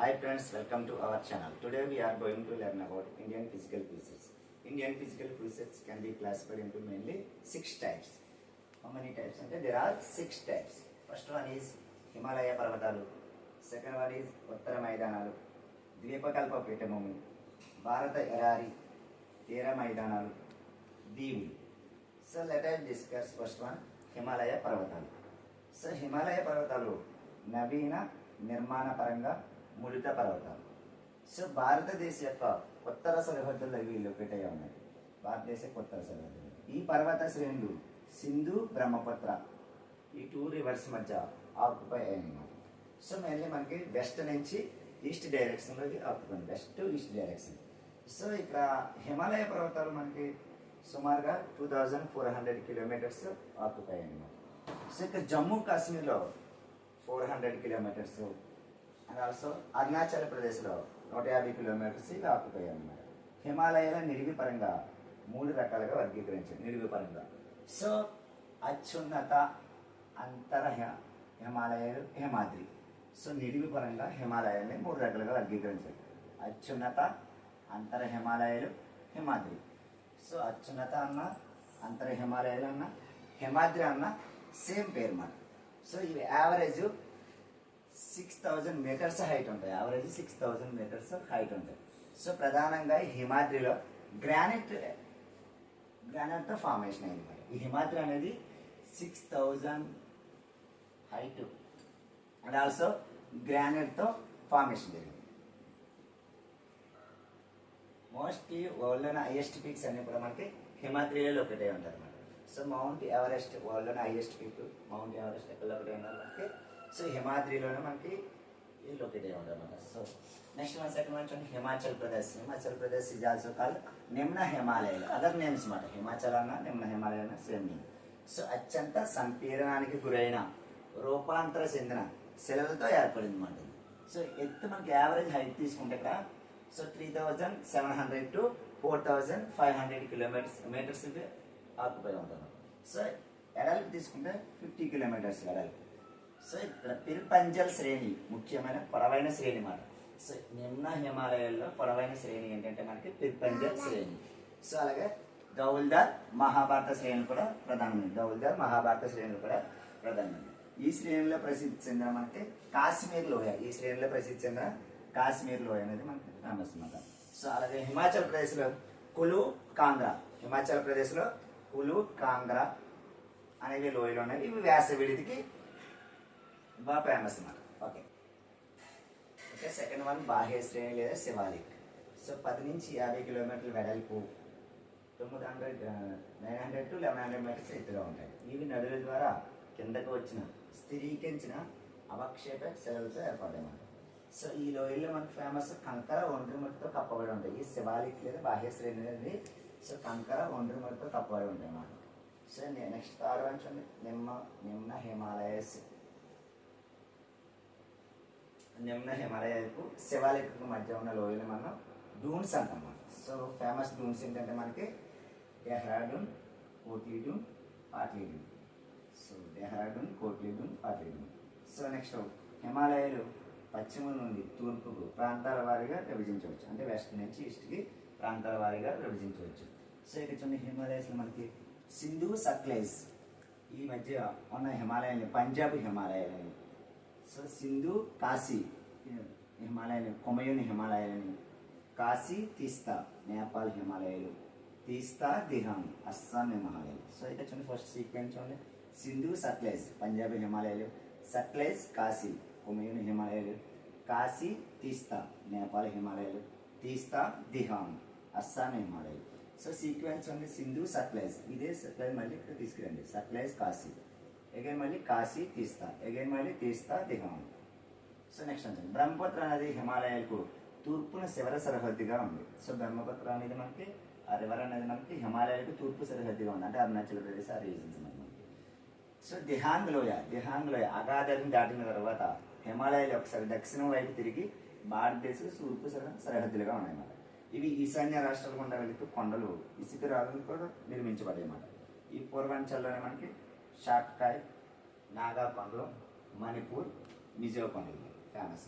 Hi friends, welcome to our channel. Today we are going to learn about Indian physical features. Indian physical features can be classified into mainly 6 types. How many types? There are 6 types. First one is Himalaya Parvatalu. Second one is Uttara Maidanalu. Dvipakalpa Petamumi. Bharata Erari. Tera Maidanalu. Divu. So let us discuss first one, Himalaya Parvatalu. So Himalaya Parvatalu Navina Nirmana Paranga ముడిత పర్వతాలు. So భారతదేశ యొక్క ఉత్తర సరిహద్దుల్లో ఇవి locate అయ్యి ఉన్నాయి. భారతదేశ ఉత్తర సరిహద్దులు ఈ పర్వత శ్రేణులు సింధు బ్రహ్మపుత్ర ఈ 2 రివర్స్ మధ్య ఆక్యుపై అయ్యాయి. సో మెయిన్లీ మనకి వెస్ట్ నుంచి ఈస్ట్ డైరెక్షన్లో ఇది occupy, west to east direction. So ఇక్కడ హిమాలయ పర్వతాలు మనకి సుమారుగా 2400 కిలోమీటర్స్ ఆక్యుపై అయ్యాయి. సో ఇక్కడ జమ్మూ కాశ్మీర్లో 400 కిలోమీటర్స్ అండ్ ఆల్సో అరుణాచల్ ప్రదేశ్లో 150 కిలోమీటర్స్ ఇవి ఆక్యుపై అన్నమాట. హిమాలయాల నిడివి పరంగా 3 రకాలుగా వర్గీకరించారు. నిడివి పరంగా సో అత్యున్నత అంతర హిమాలయాలు హిమాద్రి. సో నిడివి పరంగా హిమాలయాల్ని 3 రకాలుగా వర్గీకరించారు. అత్యున్నత అంతర హిమాలయాలు హిమాద్రి. సో అత్యున్నత అన్న అంతర హిమాలయాలు అన్న హిమాద్రి అన్న సేమ్ పేరు మాట. సో ఇవి యావరేజ్ 6000 మీటర్స్ హైట్ ఉంటాయి. యావరేజ్ 6000 మీటర్స్ హైట్ ఉంటాయి. సో ప్రధానంగా ఈ హిమాద్రిలో గ్రానైట్తో ఫార్మేషన్ అయింది మరి. ఈ హిమాద్రి అనేది 6000 హైట్ అండ్ ఆల్సో గ్రానైట్తో ఫార్మేషన్ జరిగింది. మోస్ట్లీ వరల్డ్లోని హైయెస్ట్ పీక్స్ అన్ని కూడా మనకి హిమాద్రిలో ఒకటే ఉంటారు అన్నమాట. సో మౌంట్ ఎవరెస్ట్ వరల్డ్లోని హైయెస్ట్ పీక్ మౌంట్ ఎవరెస్ట్ ఎక్కడ ఒకటే ఉన్నారు మనకి. సో హిమాద్రిలోనే మనకి ఇది లొకేట్ అయి ఉంటుంది అన్నమాట. సో నెక్స్ట్ మన సెకండ్ వన్ చూడండి Himachal Pradesh. Himachal Pradesh is also called నిమ్న హిమాలయాలు. అదర్ నేమ్స్ మాట. హిమాచల్ అన్న నిమ్న హిమాలయ అన్న సేమ్ నేమ్. సో అత్యంత సంపీడనానికి గురైన రూపాంతర చెందిన శిలలతో ఏర్పడింది మాట. సో ఎత్తు మనకి యావరేజ్ హైట్ తీసుకుంటే ఇక్కడ సో 3700 to 4500 మీటర్స్ ఆక్యుపై ఉంటుంది. సో ఎడల్పు తీసుకుంటే 50 కిలోమీటర్స్ ఎడల్పు. సో ఇక్కడ పిల్పంజల్ శ్రేణి ముఖ్యమైన పొడవైన శ్రేణి మాట. సో నిమ్న హిమాలయాల్లో పొడవైన శ్రేణి ఏంటంటే మనకి పిల్పంజల్ శ్రేణి. సో అలాగే దౌల్దార్ మహాభారత శ్రేణులు కూడా ప్రధానమైనది. దౌల్దార్ మహాభారత శ్రేణులు కూడా ప్రధానమైనది. ఈ శ్రేణిలో ప్రసిద్ధి చెందిన మనకి కాశ్మీర్ లోయ. ఈ శ్రేణిలో ప్రసిద్ధి చెందిన కాశ్మీర్ లోయ అనేది మనకి ఫేమస్ అన్నమాట. సో అలాగే హిమాచల్ ప్రదేశ్లో కులు కాంగ్రా. హిమాచల్ ప్రదేశ్లో కులు కాంగ్రా అనేవి లోయలు ఉన్నాయి. ఇవి వేసవిడికి బాగా ఫేమస్ అన్నమాట. ఓకే ఓకే సెకండ్ వన్ బాహ్య శ్రేణి లేదా శివాలిక్. సో 10 నుంచి 50 కిలోమీటర్ల వెడల్పు 900 to 1100 మీటర్స్ ఎత్తుగా ఉంటాయి. ఇవి నదుల ద్వారా కిందకు వచ్చిన స్థిరీకరించిన అవక్షేప శిలలతో ఏర్పడేమాట. సో ఈ లోయల్లో మనకు ఫేమస్ కంకర ఒండ్రుమట్టితో కప్పబడి ఉంటాయి. ఈ శివాలిక్ లేదా బాహ్య శ్రేణి అనేది సో కంకర ఒండ్రుమట్టితో కప్పబడి ఉంటాయి అన్నమాట. సో నెక్స్ట్ థర్డ్ వన్ చూడండి నిమ్న హిమాలయస్. నిమ్న హిమాలయాలకు శివాలిక్ మధ్య ఉన్న లోయలు మనం డూన్స్ అంటాం. సో ఫేమస్ డూన్స్ ఏంటంటే మనకి Dehradun, Kotli Doon, potli Doon. So Dehradun, Kotli Doon, potli Doon. So next హిమాలయాలు పశ్చిమ నుండి తూర్పుకు ప్రాంతాల వారీగా విభజించవచ్చు. అంటే వెస్ట్ నుంచి ఈస్ట్కి ప్రాంతాల వారీగా విభజించవచ్చు. సో ఇక్కడ చూడండి హిమాలయాస్లో మనకి సింధు సట్లెజ్ ఈ మధ్య ఉన్న హిమాలయాలు పంజాబ్ హిమాలయాలని. సో సింధు కాశీ హిమాలయాలు, కొమయూన్ హిమాలయాలని, కాశీ తీస్తా నేపాల్ హిమాలయాలు, తీస్తా దిహాంగ్ అస్సాం హిమాలయాలు. సో ఇక్కడ చూడండి ఫస్ట్ సీక్వెన్స్ చూడండి సింధు సట్లెజ్ పంజాబ్ హిమాలయాలు, సట్లెజ్ కాశీ కొమయూన్ హిమాలయాలు, కాశీ తీస్తా నేపాల్ హిమాలయాలు, తీస్తా దిహాంగ్ అస్సాం హిమాలయాలు. సో సీక్వెన్స్ ఉంది సింధు సట్లెజ్. ఇదే సట్లెజ్ మళ్ళీ ఇక్కడ తీసుకురండి. సట్లెజ్ కాశీ అగైన్ మళ్ళీ కాశీ తీస్తా అగైన్ మళ్ళీ తీస్తా దిహాంగ్. సో నెక్స్ట్ అంటే బ్రహ్మపుత్ర అనేది హిమాలయాలకు తూర్పున శివర సరిహద్దుగా ఉంది. సో బ్రహ్మపుత్ర అనేది మనకి ఆ రివర్ అనేది మనకి హిమాలయాలకు తూర్పు సరిహద్దుగా ఉంది. అంటే అరుణాచల్ ప్రదేశ్ ఆ రీజన్స్ మనకి. సో దిహాంగ్ లోయ అగాధని దాటిన తర్వాత హిమాలయాలు ఒకసారి దక్షిణం వైపు తిరిగి భారతదేశం తూర్పు సరిహద్దులుగా ఉన్నాయన్నమాట. ఇవి ఈశాన్య రాష్ట్రాల గుండా వెళుతూ కొండలు ఇసుక రాళ్ళను కూడా నిర్మించబడ్డాయి అన్నమాట. ఈ పూర్వాంచల్లోనే మనకి షాట్కాయ్, నాగా కొండలు, మణిపూర్, మిజో కొండలు ఫేమస్.